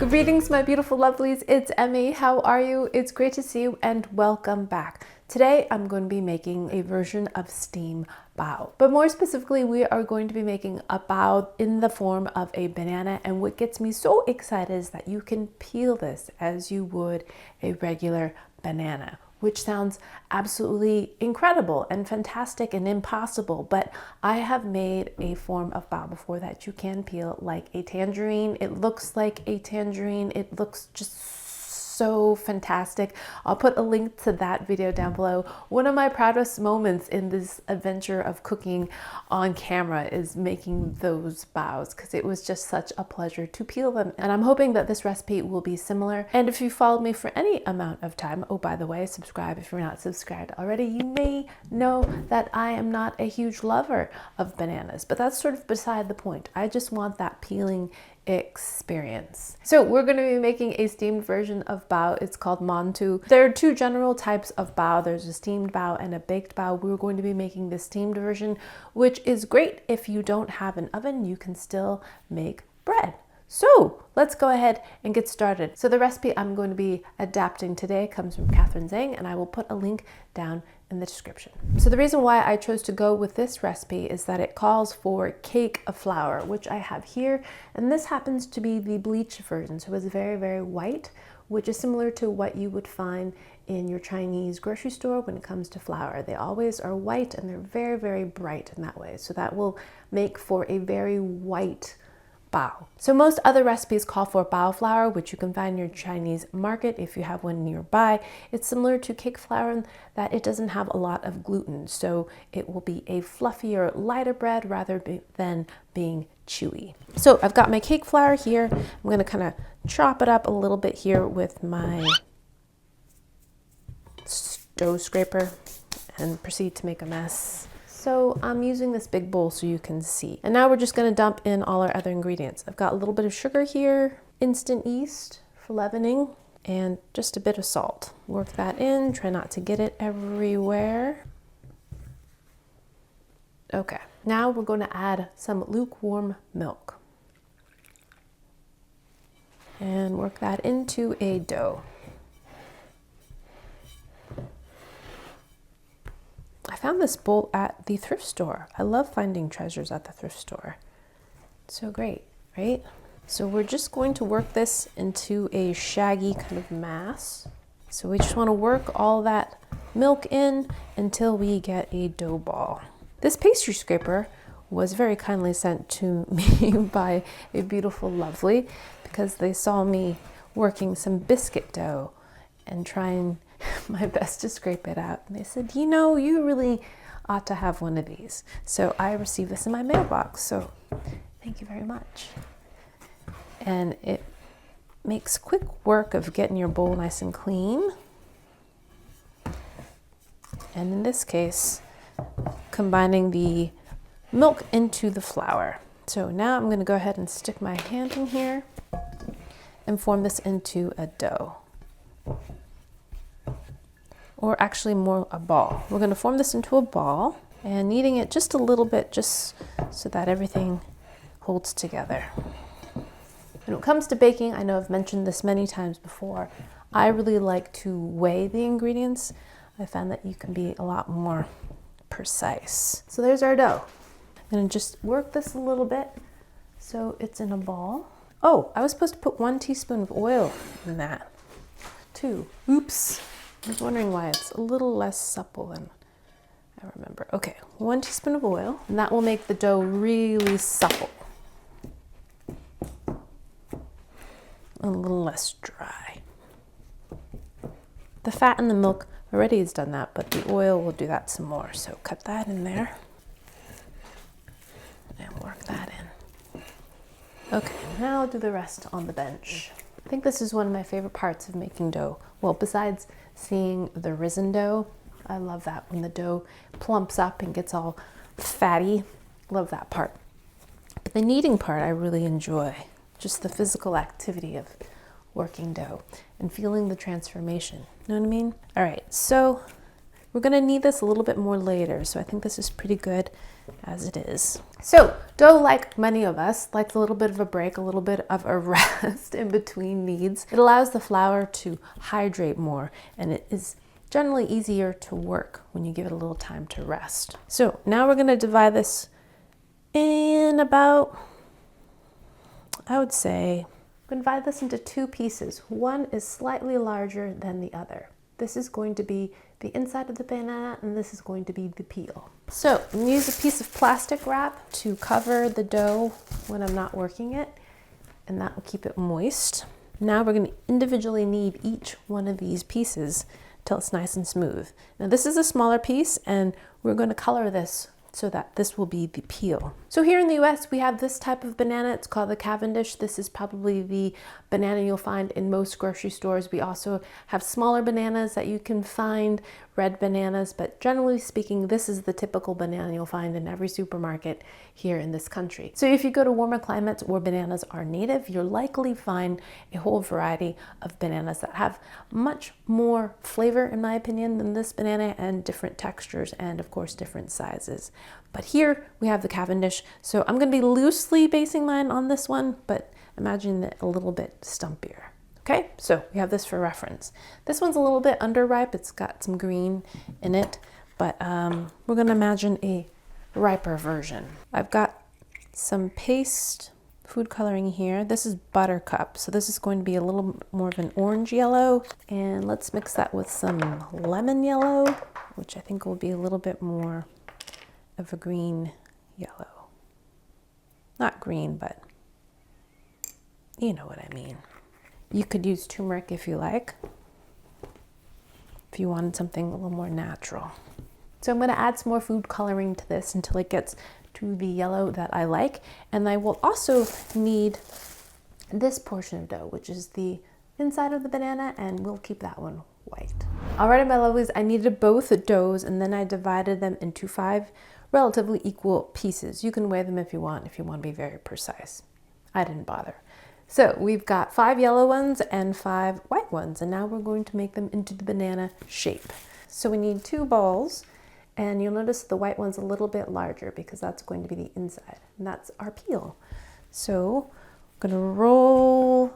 Greetings, my beautiful lovelies. It's Emmy. How are you? It's great to see you and welcome back. Today, I'm going to be making a version of steamed bao. But more specifically, we are going to be making a bao in the form of a banana. And what gets me so excited is that you can peel this as you would a regular banana, which sounds absolutely incredible and fantastic and impossible. But I have made a form of bao before that you can peel like a tangerine. It looks like a tangerine. It looks just so fantastic. I'll put a link to that video down below. One of my proudest moments in this adventure of cooking on camera is making those baos, because it was just such a pleasure to peel them. And I'm hoping that this recipe will be similar. And if you followed me for any amount of time, oh, by the way, subscribe if you're not subscribed already. You may know that I am not a huge lover of bananas, but that's sort of beside the point. I just want that peeling experience. So we're going to be making a steamed version of bao. It's called mantou. There are two general types of bao. There's a steamed bao and a baked bao. We're going to be making the steamed version, which is great if you don't have an oven. You can still make bread. So let's go ahead and get started. So the recipe I'm going to be adapting today comes from Catherine Zhang, and I will put a link down in the description. So the reason why I chose to go with this recipe is that it calls for cake flour, which I have here, and this happens to be the bleached version. So it's very, very white, which is similar to what you would find in your Chinese grocery store when it comes to flour. They always are white and they're very, very bright in that way. So that will make for a very white bao. So most other recipes call for bao flour, which you can find in your Chinese market if you have one nearby. It's similar to cake flour in that it doesn't have a lot of gluten, so it will be a fluffier, lighter bread rather than being chewy. So I've got my cake flour here. I'm going to kind of chop it up a little bit here with my dough scraper and proceed to make a mess. So I'm using this big bowl so you can see. And now we're just going to dump in all our other ingredients. I've got a little bit of sugar here, instant yeast for leavening, and just a bit of salt. Work that in, try not to get it everywhere. Okay, now we're going to add some lukewarm milk and work that into a dough. I found this bowl at the thrift store. I love finding treasures at the thrift store. It's so great, right? So we're just going to work this into a shaggy kind of mass. So we just want to work all that milk in until we get a dough ball. This pastry scraper was very kindly sent to me by a beautiful lovely, because they saw me working some biscuit dough and trying my best to scrape it out. And they said, you know, you really ought to have one of these. So I received this in my mailbox. So thank you very much. And it makes quick work of getting your bowl nice and clean. And in this case, combining the milk into the flour. So now I'm going to go ahead and stick my hand in here and form this into a dough. Or actually more a ball. We're going to form this into a ball and kneading it just a little bit, just so that everything holds together. When it comes to baking, I know I've mentioned this many times before, I really like to weigh the ingredients. I found that you can be a lot more precise. So there's our dough. I'm going to just work this a little bit so it's in a ball. Oh, I was supposed to put 1 teaspoon of oil in that too. Oops. I was wondering why it's a little less supple than I remember. Okay, 1 teaspoon of oil, and that will make the dough really supple. A little less dry. The fat in the milk already has done that, but the oil will do that some more. So cut that in there and work that in. Okay, now I'll do the rest on the bench. I think this is one of my favorite parts of making dough. Well, besides seeing the risen dough, I love that when the dough plumps up and gets all fatty. Love that part. But the kneading part I really enjoy. Just the physical activity of working dough and feeling the transformation. You know what I mean? All right, so We're gonna need this a little bit more later, so I think this is pretty good as it is. So dough, like many of us, likes a little bit of a break, a little bit of a rest in between kneads. It allows the flour to hydrate more, and it is generally easier to work when you give it a little time to rest. So now we're gonna divide this in about, I would say, we're gonna divide this into two pieces. One is slightly larger than the other. This is going to be the inside of the banana, and this is going to be the peel. So I'm gonna use a piece of plastic wrap to cover the dough when I'm not working it, and that will keep it moist. Now we're gonna individually knead each one of these pieces till it's nice and smooth. Now this is a smaller piece, and we're gonna color this so that this will be the peel. So here in the US, we have this type of banana. It's called the Cavendish. This is probably the banana you'll find in most grocery stores. We also have smaller bananas that you can find, red bananas, but generally speaking, this is the typical banana you'll find in every supermarket here in this country. So if you go to warmer climates where bananas are native, you'll likely find a whole variety of bananas that have much more flavor, in my opinion, than this banana, and different textures and of course different sizes. But here we have the Cavendish, so I'm going to be loosely basing mine on this one, but imagine it a little bit stumpier. Okay, so we have this for reference. This one's a little bit underripe. It's got some green in it, but we're going to imagine a riper version. I've got some paste food coloring here. This is buttercup, so this is going to be a little more of an orange yellow, and let's mix that with some lemon yellow, which I think will be a little bit more of a green yellow. Not green, but you know what I mean. You could use turmeric if you like, if you wanted something a little more natural. So I'm going to add some more food coloring to this until it gets to the yellow that I like. And I will also need this portion of dough, which is the inside of the banana, and we'll keep that one white. Alrighty, my lovelies, I needed both doughs, and then I divided them into 5 relatively equal pieces. You can weigh them if you want to be very precise. I didn't bother. So we've got 5 yellow ones and 5 white ones, and now we're going to make them into the banana shape. So we need 2 bowls, and you'll notice the white one's a little bit larger because that's going to be the inside, and that's our peel. So I'm gonna roll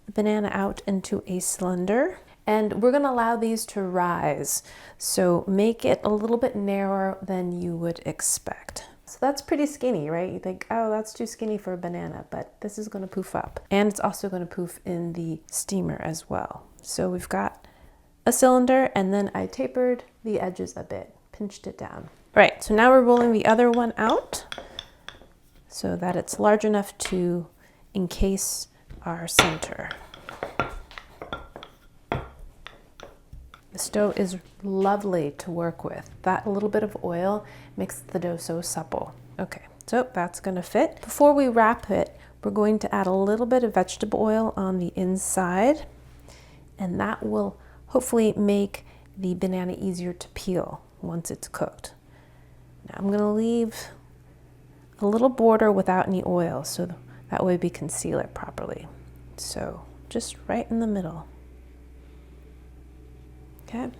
the banana out into a cylinder, and we're gonna allow these to rise. So make it a little bit narrower than you would expect. So that's pretty skinny, right? You think, oh, that's too skinny for a banana, but this is gonna poof up. And it's also gonna poof in the steamer as well. So we've got a cylinder, and then I tapered the edges a bit, pinched it down. Right, so now we're rolling the other one out so that it's large enough to encase our center. This dough is lovely to work with. That little bit of oil makes the dough so supple. Okay, so that's gonna fit. Before we wrap it, we're going to add a little bit of vegetable oil on the inside, and that will hopefully make the banana easier to peel once it's cooked. Now I'm gonna leave a little border without any oil, so that way we can seal it properly. So just right in the middle. Okay,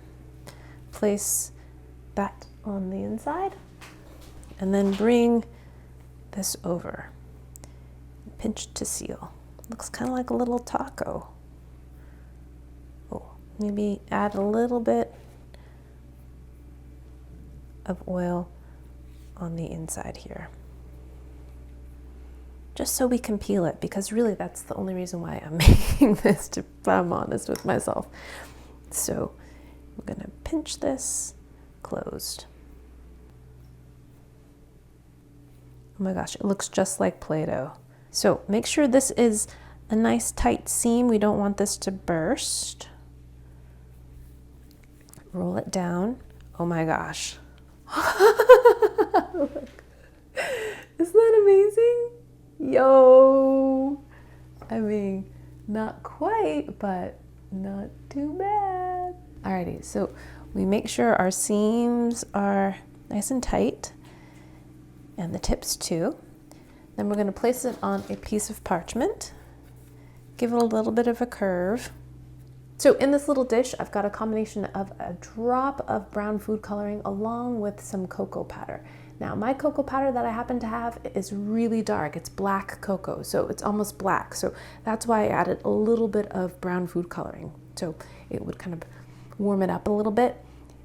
place that on the inside, and then bring this over. Pinch to seal. Looks kind of like a little taco. Oh, maybe add a little bit of oil on the inside here, just so we can peel it, because really that's the only reason why I'm making this, if I'm honest with myself. So I'm gonna pinch this closed. Oh my gosh, it looks just like Play-Doh. So make sure this is a nice tight seam. We don't want this to burst. Roll it down. Oh my gosh. Look. Isn't that amazing? Yo! I mean, not quite, but not too bad. Alrighty, so we make sure our seams are nice and tight, and the tips too. Then we're going to place it on a piece of parchment, give it a little bit of a curve, So in this little dish, I've got a combination of a drop of brown food coloring along with some cocoa powder. Now my cocoa powder that I happen to have is really dark. It's black cocoa, so it's almost black. So that's why I added a little bit of brown food coloring. So it would kind of warm it up a little bit.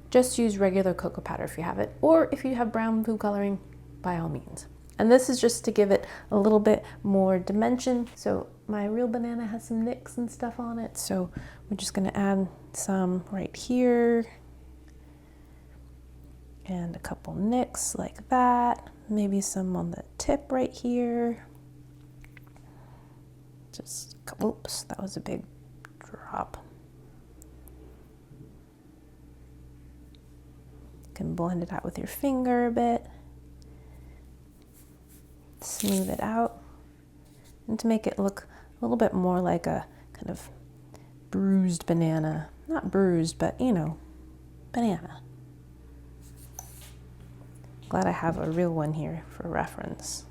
Just use regular cocoa powder if you have it, or if you have brown food coloring, by all means. And this is just to give it a little bit more dimension. So my real banana has some nicks and stuff on it, so we're just gonna add some right here and a couple nicks like that. Maybe some on the tip right here. Just, oops, that was a big drop. You can blend it out with your finger a bit. Smooth it out, and to make it look a little bit more like a kind of bruised banana. Not bruised, but you know, banana. Glad I have a real one here for reference.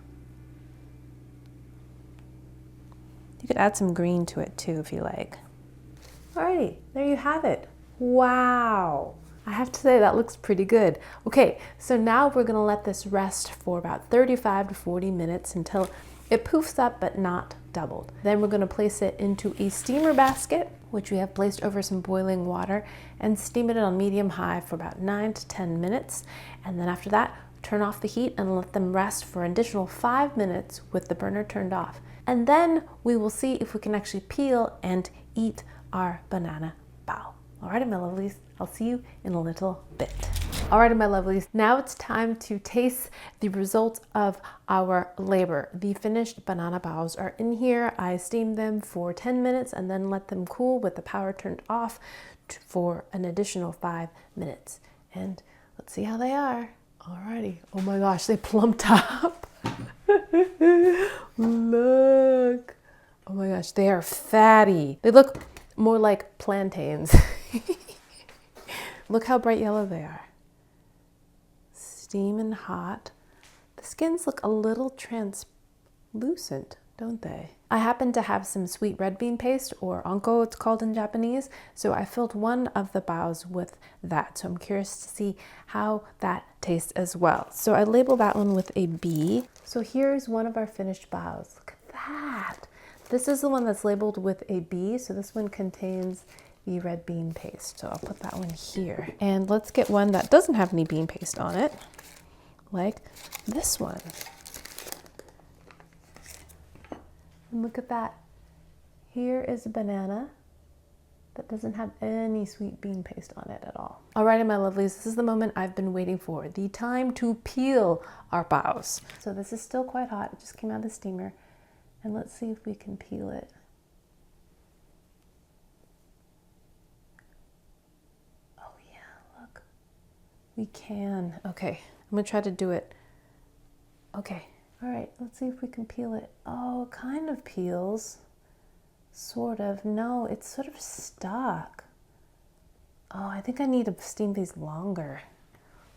You could add some green to it too if you like. Alrighty, there you have it. Wow! I have to say that looks pretty good. Okay, so now we're gonna let this rest for about 35 to 40 minutes until it poofs up but not doubled. Then we're gonna place it into a steamer basket, which we have placed over some boiling water, and steam it on medium-high for about 9 to 10 minutes. And then after that, turn off the heat and let them rest for an additional 5 minutes with the burner turned off. And then we will see if we can actually peel and eat our banana bao. Alrighty, my lovelies, I'll see you in a little bit. Alrighty, my lovelies, now it's time to taste the results of our labor. The finished banana baos are in here. I steamed them for 10 minutes and then let them cool with the power turned off for an additional 5 minutes. And let's see how they are. Alrighty, oh my gosh, they plumped up. Look, oh my gosh, they are fatty. They look more like plantains. Look how bright yellow they are. Steaming hot. The skins look a little translucent, don't they? I happen to have some sweet red bean paste, or onko it's called in Japanese, so I filled one of the baos with that. So I'm curious to see how that tastes as well. So I labeled that one with a B. So here's one of our finished baos. Look at that. This is the one that's labeled with a B, so this one contains the red bean paste. So I'll put that one here. And let's get one that doesn't have any bean paste on it, like this one. And look at that. Here is a banana that doesn't have any sweet bean paste on it at all. Alrighty, my lovelies, this is the moment I've been waiting for. The time to peel our baos. So this is still quite hot. It just came out of the steamer. And let's see if we can peel it. Oh yeah, look. We can. Okay, I'm gonna try to do it. Okay, all right, let's see if we can peel it. Oh, it kind of peels. Sort of. No, it's sort of stuck. Oh, I think I need to steam these longer.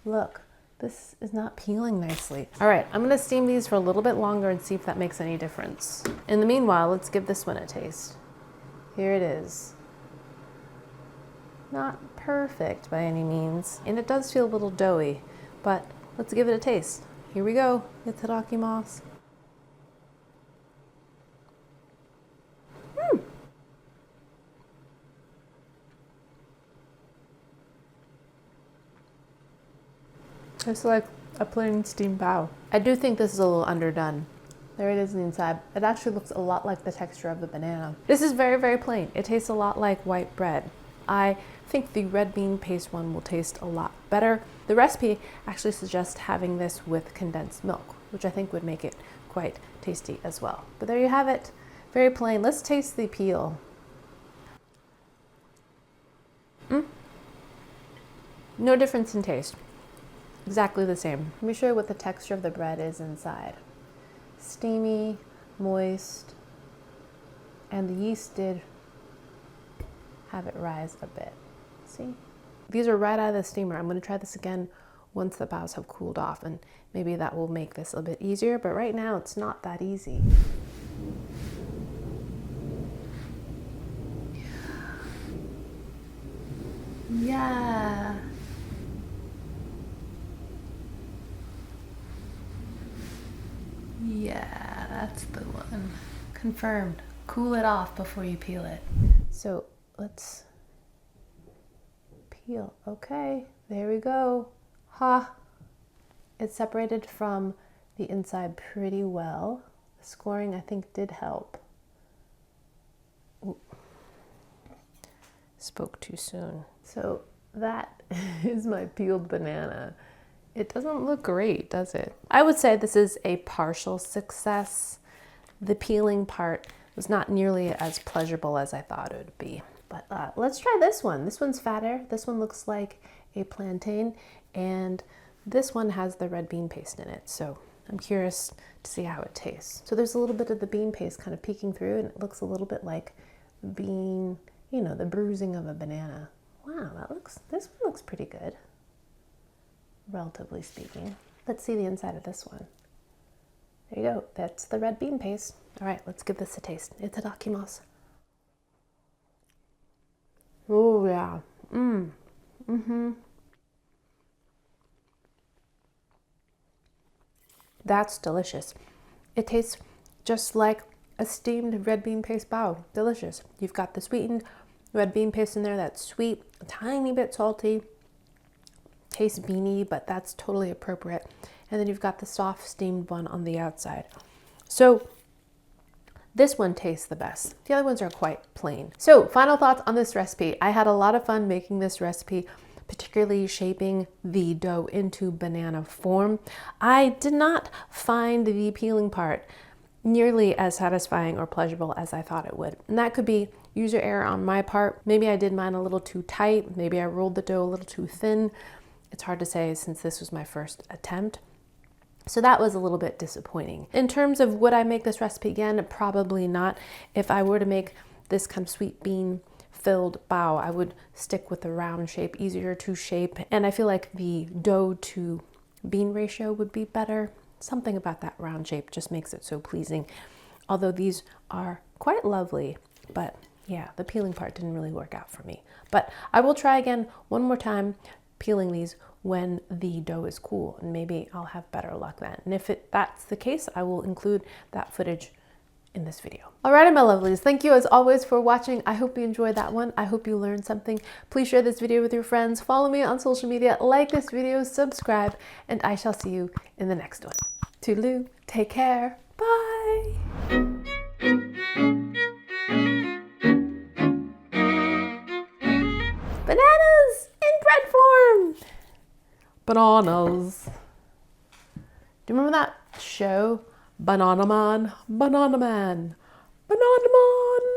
Look, this is not peeling nicely. All right, I'm gonna steam these for a little bit longer and see if that makes any difference. In the meanwhile, let's give this one a taste. Here it is. Not perfect by any means, and it does feel a little doughy, but let's give it a taste. Here we go, itadakimasu. It's like a plain steamed bao. I do think this is a little underdone. There it is on the inside. It actually looks a lot like the texture of the banana. This is very, very plain. It tastes a lot like white bread. I think the red bean paste one will taste a lot better. The recipe actually suggests having this with condensed milk, which I think would make it quite tasty as well. But there you have it. Very plain. Let's taste the peel. No difference in taste. Exactly the same. Let me show you what the texture of the bread is inside. Steamy, moist, and the yeast did have it rise a bit. See? These are right out of the steamer. I'm going to try this again once the baos have cooled off, and maybe that will make this a bit easier, but right now it's not that easy. Yeah. Yeah, that's the one. Confirmed. Cool it off before you peel it. So let's peel. Okay, there we go. Ha! It's separated from the inside pretty well. The scoring, I think, did help. Ooh. Spoke too soon. So that is my peeled banana. It doesn't look great, does it? I would say this is a partial success. The peeling part was not nearly as pleasurable as I thought it would be. But let's try this one. This one's fatter. This one looks like a plantain, and this one has the red bean paste in it. So I'm curious to see how it tastes. So there's a little bit of the bean paste kind of peeking through, and it looks a little bit like bean, you know, the bruising of a banana. Wow, this one looks pretty good, relatively speaking. Let's see the inside of this one. There you go. That's the red bean paste. All right, let's give this a taste. Itadakimasu. Oh yeah. That's delicious. It tastes just like a steamed red bean paste bao. Delicious. You've got the sweetened red bean paste in there that's sweet, a tiny bit salty, tastes beany, but that's totally appropriate. And then you've got the soft steamed one on the outside. So this one tastes the best. The other ones are quite plain. So final thoughts on this recipe. I had a lot of fun making this recipe, particularly shaping the dough into banana form. I did not find the peeling part nearly as satisfying or pleasurable as I thought it would. And that could be user error on my part. Maybe I did mine a little too tight. Maybe I rolled the dough a little too thin. It's hard to say since this was my first attempt. So that was a little bit disappointing. In terms of would I make this recipe again? Probably not. If I were to make this kind of sweet bean filled bao, I would stick with the round shape, easier to shape. And I feel like the dough to bean ratio would be better. Something about that round shape just makes it so pleasing. Although these are quite lovely, but yeah, the peeling part didn't really work out for me. But I will try again one more time peeling these when the dough is cool, and maybe I'll have better luck then. And if that's the case, I will include that footage in this video. All right, my lovelies, thank you as always for watching. I hope you enjoyed that one. I hope you learned something. Please share this video with your friends. Follow me on social media, like this video, subscribe, and I shall see you in the next one. Toodaloo, take care, bye. Bananas in bread form. Bananas. Do you remember that show? Banana Man, Banana Man, Banana Man.